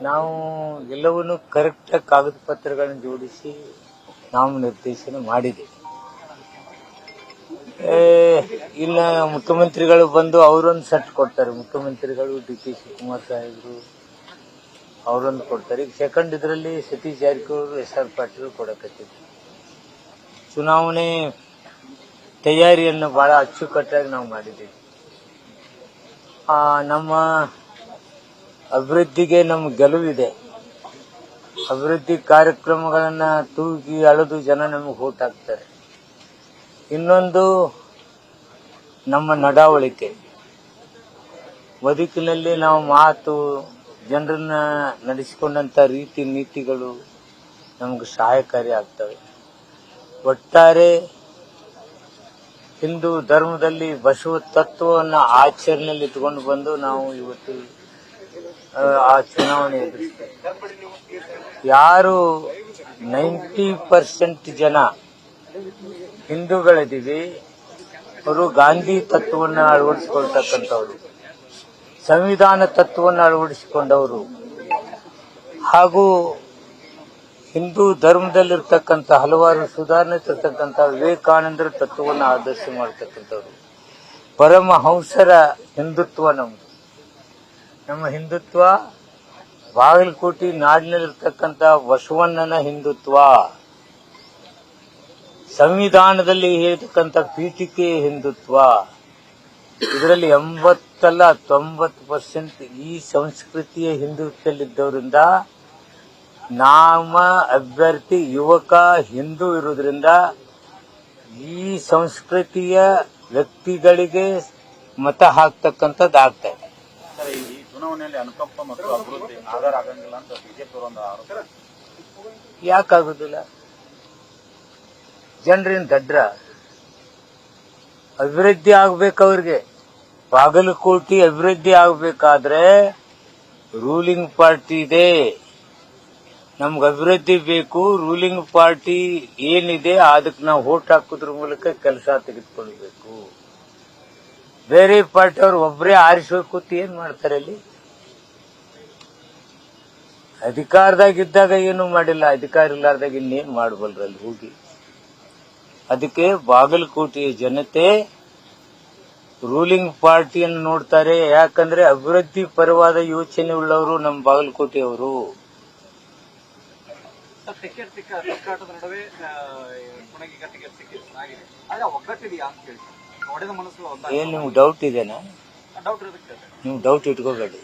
ನಾವು ಎಲ್ಲವನ್ನೂ ಕರೆಕ್ಟ್ ಕಾಗದ ಪತ್ರಗಳನ್ನು ಜೋಡಿಸಿ ನಾವು ನಿರ್ದೇಶನ ಮಾಡಿದ್ದೇವೆ. ಇನ್ನ ಮುಖ್ಯಮಂತ್ರಿಗಳು ಬಂದು ಅವರೊಂದು ಸೆಟ್ ಕೊಡ್ತಾರೆ. ಮುಖ್ಯಮಂತ್ರಿಗಳು ಡಿ.ಕೆ. ಶಿವಕುಮಾರ್ ಸಾಹೇಬರು ಅವರೊಂದು ಕೊಡ್ತಾರೆ. ಈಗ ಸೆಕೆಂಡ್ ಇದರಲ್ಲಿ ಸತೀಶ್ ಜಾರಕಿಹೊಳಿ, ಎಸ್.ಆರ್. ಪಾಟೀಲ್ ಕೊಡಕತ್ತಿದ್ರು. ಚುನಾವಣೆ ತಯಾರಿಯನ್ನು ಬಹಳ ಅಚ್ಚುಕಟ್ಟಾಗಿ ನಾವು ಮಾಡಿದ್ದೇವೆ. ನಮ್ಮ ಅಭಿವೃದ್ಧಿಗೆ ನಮ್ಮ ಗೆಲುವಿದೆ. ಅಭಿವೃದ್ಧಿ ಕಾರ್ಯಕ್ರಮಗಳನ್ನ ತೂಗಿ ಅಳೆದು ಜನ ನಮಗೆ ವೋಟ್ ಹಾಕ್ತಾರೆ. ಇನ್ನೊಂದು ನಮ್ಮ ನಡಾವಳಿಕೆ, ಬದುಕಿನಲ್ಲಿ ನಾವು ಮಾತು, ಜನರನ್ನ ನಡೆಸಿಕೊಂಡಂತ ರೀತಿ ನೀತಿಗಳು ನಮಗೆ ಸಹಾಯಕಾರಿ ಆಗ್ತವೆ. ಒಟ್ಟಾರೆ ಹಿಂದೂ ಧರ್ಮದಲ್ಲಿ ಬಸವ ತತ್ವವನ್ನು ಆಚರಣೆಯಲ್ಲಿ ಇಟ್ಟುಕೊಂಡು ಬಂದು ನಾವು ಇವತ್ತು ಆ ಚುನಾವಣೆ ಎದುರಿಸ್ತೇವೆ. ಯಾರು 90% ಜನ ಹಿಂದೂಗಳಿದ್ದೀವಿ, ಅವರು ಗಾಂಧಿ ತತ್ವವನ್ನು ಅಳವಡಿಸಿಕೊಳ್ತಕ್ಕಂಥವ್ರು, ಸಂವಿಧಾನ ತತ್ವವನ್ನು ಅಳವಡಿಸಿಕೊಂಡವರು, ಹಾಗೂ ಹಿಂದೂ ಧರ್ಮದಲ್ಲಿರ್ತಕ್ಕಂಥ ಹಲವಾರು ಸುಧಾರಣೆ ತರ್ತಕ್ಕಂಥ ವಿವೇಕಾನಂದರ ತತ್ವವನ್ನು ಆದರ್ಶ ಮಾಡತಕ್ಕಂಥವ್ರು. ಪರಮಹಂಸರ ಹಿಂದುತ್ವ ನಮ್ಮದು. ನಮ್ಮ ಹಿಂದುತ್ವ ಬಾಗಲಕೋಟೆ ನಾಡಿನಲ್ಲಿರ್ತಕ್ಕಂಥ ಬಸವಣ್ಣನ ಹಿಂದುತ್ವ, ಸಂವಿಧಾನದಲ್ಲಿ ಹೇಳಿರ್ತಕ್ಕಂಥ ಪೀಠಿಕೆ ಹಿಂದುತ್ವ. ಇದರಲ್ಲಿ 80 ಅಲ್ಲ 90% ಈ ಸಂಸ್ಕೃತಿಯ ಹಿಂದುತ್ವದಲ್ಲಿದ್ದವರಿಂದ ನಾಮ ಅಭ್ಯರ್ಥಿ ಯುವಕ ಹಿಂದೂ ಇರುವುದರಿಂದ ಈ ಸಂಸ್ಕೃತಿಯ ವ್ಯಕ್ತಿಗಳಿಗೆ ಮತ ಹಾಕ್ತಕ್ಕಂಥದ್ದು ಆಗ್ತಾ ಇದೆ. ಈ ಚುನಾವಣೆಯಲ್ಲಿ ಅನುಕಂಪ ಮತ್ತು ಅಭಿವೃದ್ಧಿ ಆಧಾರ ಆಗಂಗಿಲ್ಲ ಅಂತ ಬಿಜೆಪಿ ಒಂದು ಆರೋಪ. ಯಾಕಾಗುದಿಲ್ಲ? ಜನರೇನು ದಡ್ರ? ಅಭಿವೃದ್ಧಿ ಆಗ್ಬೇಕು. ಅವ್ರಿಗೆ ಬಾಗಲಕೋಟೆ ಅಭಿವೃದ್ಧಿ ಆಗ್ಬೇಕಾದ್ರೆ ರೂಲಿಂಗ್ ಪಾರ್ಟಿ ಇದೆ, ನಮ್ಗೆ ಅಭಿವೃದ್ಧಿ ಬೇಕು. ರೂಲಿಂಗ್ ಪಾರ್ಟಿ ಏನಿದೆ ಅದಕ್ಕೆ ನಾವು ವೋಟ್ ಹಾಕೋದ್ರ ಮೂಲಕ ಕೆಲಸ ತೆಗೆದುಕೊಳ್ಬೇಕು. ಬೇರೆ ಪಾರ್ಟಿ ಅವ್ರು ಒಬ್ಬರೇ ಆರಿಸಬೇಕು ಏನ್ ಮಾಡ್ತಾರೆ? ಅಲ್ಲಿ ಅಧಿಕಾರದಾಗಿದ್ದಾಗ ಏನು ಮಾಡಿಲ್ಲ, ಅಧಿಕಾರ ಇಲ್ಲಾರ್ದಾಗ ಇನ್ನೇನ್ ಮಾಡಬಲ್ರಲ್ಲಿ ಹೋಗಿ. ಅದಕ್ಕೆ ಬಾಗಲಕೋಟೆಯ ಜನತೆ ರೂಲಿಂಗ್ ಪಾರ್ಟಿಯನ್ನು ನೋಡ್ತಾರೆ. ಯಾಕಂದ್ರೆ ಅಭಿವೃದ್ಧಿ ಪರವಾದ ಯೋಚನೆ ಉಳ್ಳವರು ನಮ್ಮ ಬಾಗಲಕೋಟೆಯವರು. ತಿಕ್ಕಾಟದ ನಡುವೆ ಟಿಕೆಟ್ ಸಿಕ್ಕಿದೆ, ಆದ್ರೆ ಒಗ್ಗಟ್ಟಿದೆಯಾ ಅಂತ ಕೇಳಿ ಒಡೆದ ಮನಸ್ಸು ಏನ್ ನಿಮ್ಗೆ ಡೌಟ್ ಇದೆನಾ? ಡೌಟ್ ಇರುತ್ತೆ. ನೀವು ಡೌಟ್ ಇಟ್ಕೋಬೇಡಿ,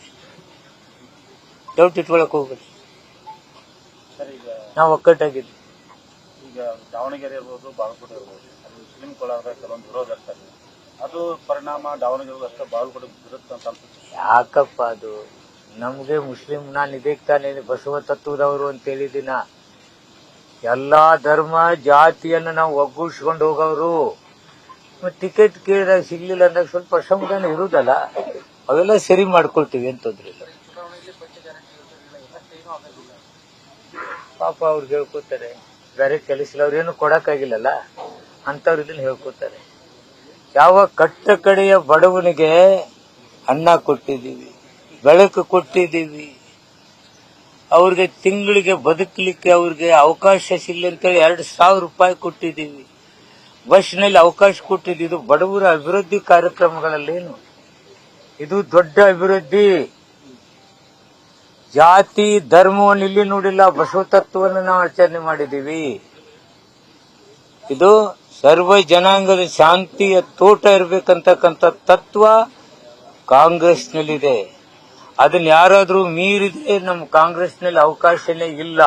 ಡೌಟ್ ಇಟ್ಕೊಳಕ್ ಹೋಗ್ಬೇಡಿ. ಸರ್, ಈಗ ನಾವು ಒಕ್ಕಟ್ಟಾಗಿದ್ವಿ. ಈಗ ದಾವಣಗೆರೆ ಇರ್ಬೋದು, ಬಾಗಲಕೋಟೆ ಇರ್ಬೋದು, ಅಲ್ಲಿ ಮುಸ್ಲಿಂ ಕೊಳಾಗ ಕೆಲವೊಂದು ವಿರೋಧ ಆಗ್ತದೆ. ಅದು ಪರಿಣಾಮ ದಾವಣಗೆರೆ ಅಷ್ಟೇ ಬಾಗಲಕೋಟೆ ಬಿಡುತ್ತೆ ಅಂತ ಅನ್ಸುತ್ತೆ. ಯಾಕಪ್ಪ ಅದು? ನಮ್ಗೆ ಮುಸ್ಲಿಂ, ನಾನು ಇದಕ್ಕೆ ತಾನೇ ಬಸವ ತತ್ವದವರು ಅಂತ ಹೇಳಿದಿನ. ಎಲ್ಲಾ ಧರ್ಮ ಜಾತಿಯನ್ನು ನಾವು ಒಗ್ಗೂಡಿಸ್ಕೊಂಡು ಹೋಗೋರು. ಟಿಕೆಟ್ ಕೇಳಿದಾಗ ಸಿಗ್ಲಿಲ್ಲ ಅಂದಾಗ ಸ್ವಲ್ಪ ಅಸಮಾಧಾನ ಇರುವುದಲ್ಲ, ಅವೆಲ್ಲ ಸರಿ ಮಾಡ್ಕೊಳ್ತೀವಿ ಅಂತಂದ್ರಿಲ್ಲ. ಪಾಪ ಅವ್ರಿಗೆ ಹೇಳ್ಕೊತಾರೆ, ಬೇರೆ ಕೆಲಸ ಅವ್ರೇನು ಕೊಡಕ್ಕಾಗಿಲ್ಲಲ್ಲ ಅಂತವ್ರು ಇದನ್ನ ಹೇಳ್ಕೊತಾರೆ. ಯಾವ ಕಟ್ಟ ಕಡೆಯ ಬಡವನಿಗೆ ಅನ್ನ ಕೊಟ್ಟಿದ್ದೀವಿ, ಬೆಳಕು ಕೊಟ್ಟಿದ್ದೀವಿ, ಅವ್ರಿಗೆ ತಿಂಗಳಿಗೆ ಬದುಕಲಿಕ್ಕೆ ಅವ್ರಿಗೆ ಅವಕಾಶ ಸಿಗಲಿ ಅಂತೇಳಿ 2,000 ರೂಪಾಯಿ ಕೊಟ್ಟಿದ್ದೀವಿ, ಬಸ್ನಲ್ಲಿ ಅವಕಾಶ ಕೊಟ್ಟಿದ್ದೀವಿ. ಇದು ಬಡವರ ಅಭಿವೃದ್ಧಿ ಕಾರ್ಯಕ್ರಮಗಳಲ್ಲೇನು? ಇದು ದೊಡ್ಡ ಅಭಿವೃದ್ಧಿ. ಜಾತಿ ಧರ್ಮವನ್ನು ಇಲ್ಲಿ ನೋಡಿಲ್ಲ, ಬಸವ ತತ್ವವನ್ನು ನಾವು ಆಚರಣೆ ಮಾಡಿದ್ದೀವಿ. ಇದು ಸರ್ವ ಜನಾಂಗದ ಶಾಂತಿಯ ತೋಟ ಇರಬೇಕಂತಕ್ಕಂಥ ತತ್ವ ಕಾಂಗ್ರೆಸ್ನಲ್ಲಿದೆ. ಅದನ್ನ ಯಾರಾದ್ರೂ ಮೀರಿದ್ರೆ ನಮ್ಮ ಕಾಂಗ್ರೆಸ್ನಲ್ಲಿ ಅವಕಾಶನೇ ಇಲ್ಲ.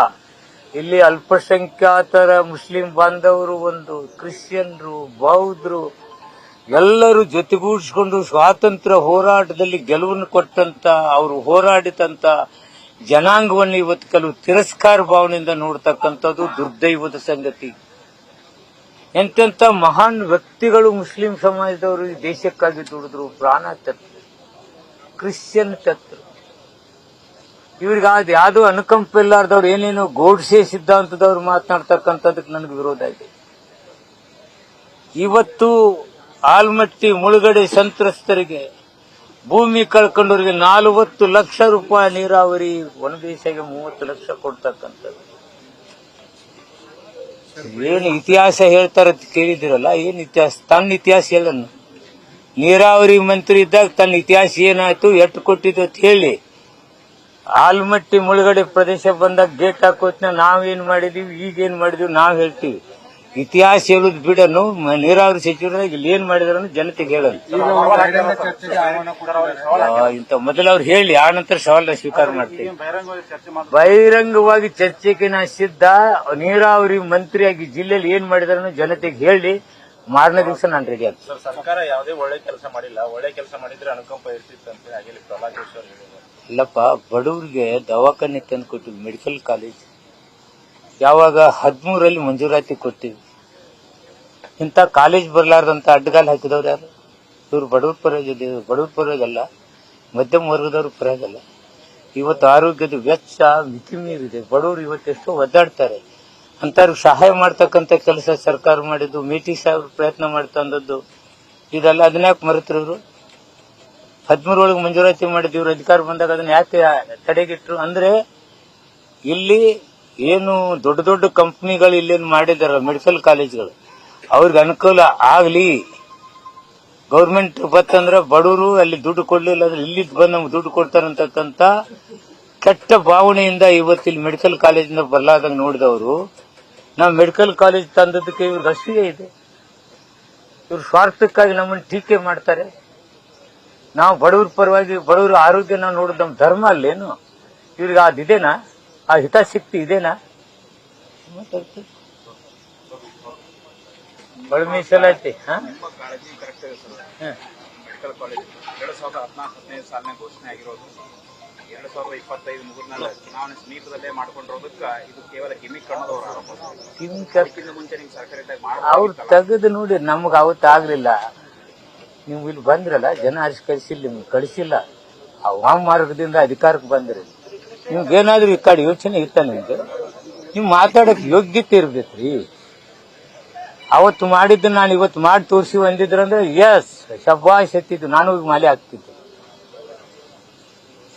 ಇಲ್ಲಿ ಅಲ್ಪಸಂಖ್ಯಾತರ ಮುಸ್ಲಿಂ ಬಾಂಧವರು, ಒಂದು ಕ್ರಿಶ್ಚಿಯನ್ರು, ಬೌದ್ಧರು ಎಲ್ಲರೂ ಜೊತೆಗೂಡಿಸಿಕೊಂಡು ಸ್ವಾತಂತ್ರ್ಯ ಹೋರಾಟದಲ್ಲಿ ಗೆಲುವನ್ನು ಕೊಟ್ಟಂತ, ಅವರು ಹೋರಾಡಿದಂತ ಜನಾಂಗವನ್ನು ಇವತ್ತು ಕೆಲವು ತಿರಸ್ಕಾರ ಭಾವನೆಯಿಂದ ನೋಡ್ತಕ್ಕಂಥದ್ದು ದುರ್ದೈವದ ಸಂಗತಿ. ಎಂತೆಂಥ ಮಹಾನ್ ವ್ಯಕ್ತಿಗಳು ಮುಸ್ಲಿಂ ಸಮಾಜದವರು ಈ ದೇಶಕ್ಕಾಗಿ ದುಡಿದ್ರು, ಪ್ರಾಣ ತೆತ್ತರು, ಕ್ರಿಶ್ಚಿಯನ್ ತೆತ್ತರು. ಇವ್ರಿಗೆ ಅದು ಯಾವ್ದು ಅನುಕಂಪ ಇಲ್ಲಾರ್ದವ್ರು ಏನೇನೋ ಗೋಡ್ಸೆ ಸಿದ್ಧಾಂತದವ್ರು ಮಾತನಾಡ್ತಕ್ಕಂಥದಕ್ಕೆ ನನಗೆ ವಿರೋಧ ಇದೆ. ಇವತ್ತು ಆಲ್ಮಟ್ಟಿ ಮುಳುಗಡೆ ಸಂತ್ರಸ್ತರಿಗೆ ಭೂಮಿ ಕಳ್ಕೊಂಡವ್ರಿಗೆ 40 ಲಕ್ಷ ರೂಪಾಯಿ ನೀರಾವರಿ, ಒಂದು ದಿವಸಕ್ಕೆ 30 ಲಕ್ಷ ಕೊಡ್ತಕ್ಕಂಥದ್ದು. ಏನು ಇತಿಹಾಸ ಹೇಳ್ತಾರ ಕೇಳಿದಿರಲ್ಲ, ಏನ್ ಇತಿಹಾಸ? ತನ್ನ ಇತಿಹಾಸ ಹೇಳನ್ನು. ನೀರಾವರಿ ಮಂತ್ರಿ ಇದ್ದಾಗ ತನ್ನ ಇತಿಹಾಸ ಏನಾಯ್ತು, ಎಷ್ಟು ಕೊಟ್ಟಿದ್ದು ಅಂತ ಹೇಳಿ. ಆಲ್ಮಟ್ಟಿ ಮುಳುಗಡೆ ಪ್ರದೇಶ ಬಂದಾಗ ಗೇಟ್ ಹಾಕೋತ್ನ ನಾವೇನ್ ಮಾಡಿದೀವಿ, ಈಗೇನ್ ಮಾಡಿದೀವಿ ನಾವ್ ಹೇಳ್ತೀವಿ. ಇತಿಹಾಸ ಹೇಳುದು ಬಿಡನು. ನೀರಾವರಿ ಸಚಿವರಾಗಿ ಇಲ್ಲಿ ಏನ್ ಮಾಡಿದಾರ ಜನತೆಗೆ ಹೇಳಲ್ಲ. ಇಂತ ಮೊದಲು ಅವ್ರು ಹೇಳಿ, ಆ ನಂತರ ಸವಾಲ ಸ್ವೀಕಾರ ಮಾಡ್ತೀವಿ. ಬಹಿರಂಗವಾಗಿ ಚರ್ಚೆಗೆ ನಾ ಸಿದ್ಧ. ನೀರಾವರಿ ಮಂತ್ರಿಯಾಗಿ ಜಿಲ್ಲೆಯಲ್ಲಿ ಏನ್ ಮಾಡಿದಾರ ಜನತೆಗೆ ಹೇಳಿ, ಮಾರನೇ ದಿವಸ ನಾನು ರೆಡಿ ಆಗ್ತೀನಿ. ಸರ್, ಸರ್ಕಾರ ಯಾವುದೇ ಒಳ್ಳೆ ಕೆಲಸ ಮಾಡಿಲ್ಲ. ಒಳ್ಳೆ ಕೆಲಸ ಮಾಡಿದ್ರೆ ಅನುಕಂಪ ಇರ್ತಿತ್ತು ಅಂತ ಹಾಗೆ ಪ್ರಹ್ಲಾದ್ ಜೋಶಿ ಅವರು ಹೇಳಿದ್ದಾರೆ. ಇಲ್ಲಪ್ಪ, ಬಡವರಿಗೆ ದವಾಖಾನೆ ತಂದು ಕೊಟ್ಟಿವಿ, ಮೆಡಿಕಲ್ ಕಾಲೇಜ್ ಯಾವಾಗ 13ರಲ್ಲಿ ಮಂಜೂರಾತಿ ಕೊಟ್ಟಿವಿ. ಇಂಥ ಕಾಲೇಜ್ ಬರಲಾರ್ದಂತ ಅಡ್ಡಗಾಲ ಹಾಕಿದವ್ರು ಯಾರು? ಇವ್ರು ಬಡವ್ರ ಪರವಾಗಿಲ್ಲ, ಮಧ್ಯಮ ವರ್ಗದವ್ರ ಪರವಾಗಿಲ್ಲ. ಇವತ್ತು ಆರೋಗ್ಯದ ವೆಚ್ಚ ಮಿತಿ ಮೀರಿದೆ. ಬಡವರು ಇವತ್ತೆಷ್ಟೋ ಒದ್ದಾಡ್ತಾರೆ. ಅಂತವ್ರಿಗೆ ಸಹಾಯ ಮಾಡ್ತಕ್ಕಂಥ ಕೆಲಸ ಸರ್ಕಾರ ಮಾಡಿದ್ದು. ಮೇಟಿ ಸಾಹೇಬ್ರು ಪ್ರಯತ್ನ ಮಾಡ್ತಂದದ್ದು ಇದೆಲ್ಲ. ಅದನ್ಯಾಕೆ ಮರೆತರು ಇವರು? 13 ಒಳಗೆ ಮಂಜೂರಾತಿ ಮಾಡಿದ್ರು, ಅಧಿಕಾರ ಬಂದಾಗ ಅದನ್ನ ಯಾಕೆ ತಡೆಗಿಟ್ರು? ಅಂದ್ರೆ ಇಲ್ಲಿ ಏನು ದೊಡ್ಡ ದೊಡ್ಡ ಕಂಪನಿಗಳು ಇಲ್ಲೇನು ಮಾಡಿದಾರ ಮೆಡಿಕಲ್ ಕಾಲೇಜ್ಗಳು, ಅವ್ರಿಗೆ ಅನುಕೂಲ ಆಗ್ಲಿ. ಗೌರ್ಮೆಂಟ್ ಬತ್ತಂದ್ರೆ ಬಡವರು ಅಲ್ಲಿ ದುಡ್ಡು ಕೊಡ್ಲಿಲ್ಲ ಅಂದ್ರೆ ಇಲ್ಲಿ ಬಂದು ನಮ್ಗೆ ದುಡ್ಡು ಕೊಡ್ತಾರಂತಕ್ಕಂತ ಕೆಟ್ಟ ಭಾವನೆಯಿಂದ ಇವತ್ತಿಲ್ಲಿ ಮೆಡಿಕಲ್ ಕಾಲೇಜಿಂದ ಬರ್ಲಾದಂಗ ನೋಡಿದವರು. ನಾವು ಮೆಡಿಕಲ್ ಕಾಲೇಜ್ ತಂದದಕ್ಕೆ ಇವ್ರಿಗೆ ಅಸೂಯೆ ಇದೆ. ಇವ್ರು ಸ್ವಾರ್ಥಕ್ಕಾಗಿ ನಮ್ಮನ್ನು ಟೀಕೆ ಮಾಡ್ತಾರೆ. ನಾವು ಬಡವ್ರ ಪರವಾಗಿ, ಬಡವ್ರ ಆರೋಗ್ಯ ನಾವು ನೋಡೋದು ನಮ್ಮ ಧರ್ಮ ಅಲ್ಲೇನು? ಇವ್ರಿಗೆ ಅದಿದೇನಾ? ಆ ಹಿತಾಸಕ್ತಿ ಇದೇನಾ? ಬಡ ಮೀಸಲಾತಿ ಕಾಳಜಿ ಕರೆಕ್ಟ್ ಇದೆ ಸರ್. ಮೆಡಿಕಲ್ ಕಾಲೇಜ್ 2014-15 ಸಾಲಿನ ಘೋಷಣೆ ಆಗಿರೋದು 2025 ಮುಗಿದ್ಮೇಲೆ ಚುನಾವಣೆ ಸಮೀಪದಲ್ಲೇ ಮಾಡ್ಕೊಂಡಿರೋದಕ್ಕೆ ಇದು ಕೇವಲ ಗಿಮಿಕ್ ಅನ್ನೋದು ಆರೋಪ. ಇದಕ್ಕಿಂತ ಮುಂಚೆ ನಿಮ್ ಸರ್ಕಾರ ಅವ್ರು ತೆಗೆದು ನೋಡಿ, ನಮ್ಗೆ ಅವತ್ತು ಆಗ್ಲಿಲ್ಲ. ನೀವು ಇಲ್ಲಿ ಬಂದ್ರಲ್ಲ, ಜನ ಅರಿಸಿ ಕಳಿಸಿಲ್ಲ, ನಿಮ್ಗೆ ಕಳಿಸಿಲ್ಲ. ಆ ಮಾರ್ಗದಿಂದ ಅಧಿಕಾರಕ್ಕೆ ಬಂದ್ರಿ. ನಿಮ್ಗೇನಾದ್ರೂ ಈ ಕಡೆ ಯೋಚನೆ ಇತ್ತ ನಿಮ್ಗೆ? ನೀವು ಮಾತಾಡಕ್ ಯೋಗ್ಯತೆ ಇರ್ಬೇಕ್ರಿ. ಅವತ್ತು ಮಾಡಿದ್ದು ನಾನು ಇವತ್ತು ಮಾಡಿ ತೋರಿಸಿ ಅಂದಿದ್ರಂದ್ರೆ ಎಸ್ ಶಬ್ಬಾಷ್ ಎತ್ತಿದ್ದು, ನಾನು ಈಗ ಮಾಲೆ ಹಾಕ್ತಿದ್ದೆ.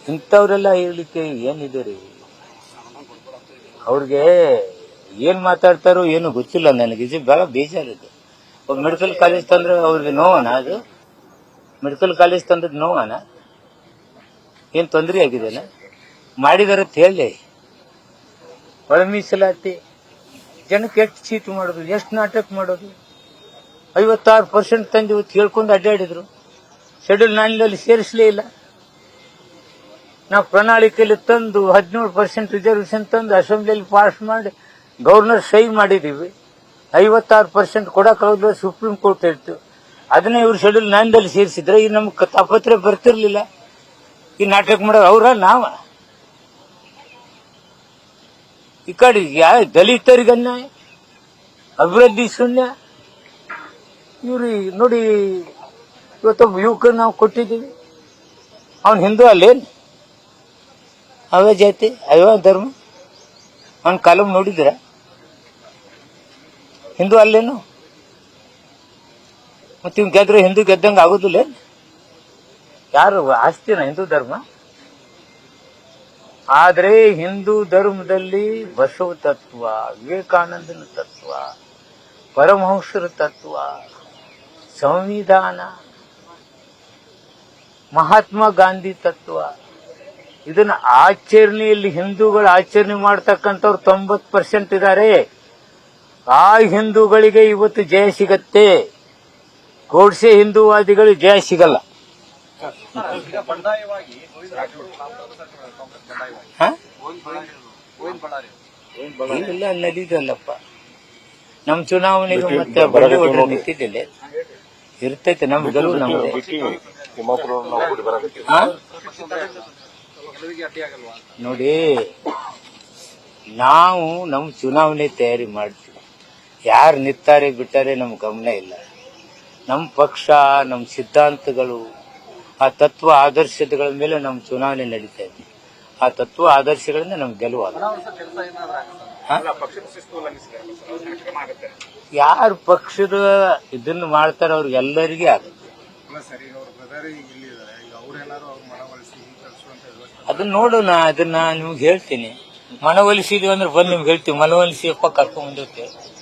ಇಂಥವ್ರೆಲ್ಲ ಹೇಳಲಿಕ್ಕೆ ಏನಿದೆ ರೀ? ಅವ್ರಿಗೆ ಏನ್ ಮಾತಾಡ್ತಾರೋ ಏನು ಗೊತ್ತಿಲ್ಲ ನನಗೆ. ಇದು ಬಹಳ ಬೇಜಾರಿದೆ. ಒಬ್ಬ ಮೆಡಿಕಲ್ ಕಾಲೇಜ್ ತಂದ್ರೆ ಅವ್ರಿಗೆ ನೋವನ? ಅದು ಮೆಡಿಕಲ್ ಕಾಲೇಜ್ ತಂದದ್ ನೋವನ? ಏನ್ ತೊಂದರೆ ಆಗಿದೆನಾ? ಮಾಡಿದಾರಂತ ಹೇಳಿ. ಒಳ ಮೀಸಲಾತಿ ಜನಕ್ಕೆ ಎಷ್ಟು ಚೀಟು ಮಾಡೋದು, ಎಷ್ಟು ನಾಟಕ ಮಾಡೋದು. 56% ತಂದು ಇವತ್ತು ಹೇಳ್ಕೊಂಡು ಅಡ್ಡಾಡಿದ್ರು. ಶೆಡ್ಯೂಲ್ 9 ಸೇರಿಸಲೇ ಇಲ್ಲ. ನಾವು ಪ್ರಣಾಳಿಕೆಯಲ್ಲಿ ತಂದು 17% ರಿಸರ್ವೇಶನ್ ತಂದು ಅಸೆಂಬ್ಲಿಯಲ್ಲಿ ಪಾಸ್ ಮಾಡಿ ಗವರ್ನರ್ ಸಹಿ ಮಾಡಿದೀವಿ. 56% ಕೊಡಕ್ಕಾಗಲ್ಲ, ಸುಪ್ರೀಂ ಕೋರ್ಟ್ ಹೇಳ್ತು. ಅದನ್ನೇ ಇವ್ರು ಶೆಡ್ಯೂಲ್ 9 ಸೇರಿಸಿದ್ರೆ ಈ ನಮ್ಗೆ ತಾಪತ್ರೆ ಬರ್ತಿರ್ಲಿಲ್ಲ. ಈ ನಾಟಕ ಮಾಡೋರು ಅವ್ರ ನಾವ? ಈ ಕಡೆ ದಲಿತರಿಗೆ ಅನ್ಯಾಯ, ಅಭಿವೃದ್ಧಿ ಶೂನ್ಯ. ಇವ್ರಿ ನೋಡಿ, ಇವತ್ತೊಬ್ಬ ಯುವಕ ನಾವು ಕೊಟ್ಟಿದ್ದೀವಿ. ಅವನ್ ಹಿಂದೂ ಅಲ್ಲೇನು? ಅವೇ ಜಾತಿ, ಅವೇ ಧರ್ಮ. ಅವನ್ ಕಾಲಂ ನೋಡಿದ್ರ? ಹಿಂದೂ ಅಲ್ಲೇನು? ಮತ್ತೆ ಇವ್ ಗೆದ್ರೆ ಹಿಂದೂ ಗೆದ್ದಂಗ ಆಗುದಿಲ್ಲ? ಯಾರು ಆಸ್ತಿನ ಹಿಂದೂ ಧರ್ಮ? ಆದ್ರೆ ಹಿಂದೂ ಧರ್ಮದಲ್ಲಿ ಬಸವ ತತ್ವ, ವಿವೇಕಾನಂದನ ತತ್ವ, ಪರಮಹಂಸರ ತತ್ವ, ಸಂವಿಧಾನ, ಮಹಾತ್ಮ ಗಾಂಧಿ ತತ್ವ, ಇದನ್ನ ಆಚರಣೆಯಲ್ಲಿ ಹಿಂದೂಗಳು ಆಚರಣೆ ಮಾಡ್ತಕ್ಕಂಥವ್ರು 90% ಇದ್ದಾರೆ. ಆ ಹಿಂದೂಗಳಿಗೆ ಇವತ್ತು ಜಯ ಸಿಗತ್ತೆ. ಗೋಡ್ಸೆ ಹಿಂದೂವಾದಿಗಳು ಜಯ ಸಿಗಲ್ಲ. ಇಲ್ಲ ನಡೀದಲ್ಲಪ್ಪ. ನಮ್ ಚುನಾವಣೆಗೆ ಮತ್ತೆ ಬರಲಿ ನಿಂತಿದ್ದಿಲ್ಲ, ಇರ್ತೈತೆ ನಮ್ ಗೆಲುವು ನಮ್ದು. ನೋಡಿ, ನಾವು ನಮ್ ಚುನಾವಣೆ ತಯಾರಿ ಮಾಡ್ತೀವಿ. ಯಾರು ನಿಂತಾರೆ ಬಿಟ್ಟಾರೆ ನಮ್ ಗಮನ ಇಲ್ಲ. ನಮ್ ಪಕ್ಷ, ನಮ್ ಸಿದ್ಧಾಂತಗಳು, ಆ ತತ್ವ ಆದರ್ಶಗಳ ಮೇಲೆ ನಮ್ ಚುನಾವಣೆ ನಡೀತಾ ಇದೆ. ಆ ತತ್ವ ಆದರ್ಶಗಳಿಂದ ನಮ್ ಗೆಲುವು. ಯಾರು ಪಕ್ಷದ ಇದನ್ನು ಮಾಡ್ತಾರ ಅವ್ರಿಗೆಲ್ಲರಿಗೆ ಆಗುತ್ತೆ. ಅದನ್ನ ನೋಡೋಣ, ಅದನ್ನ ನಿಮ್ಗೆ ಹೇಳ್ತೀನಿ. ಮನವೊಲಿಸಿದ್ವಿ ಅಂದ್ರೆ ಬಂದು ನಿಮ್ಗೆ ಹೇಳ್ತೀವಿ. ಮನವೊಲಿಸಿಯಪ್ಪ ಕರ್ಕೊಂಡ್ ಬಂದಿರ್ತೇವೆ.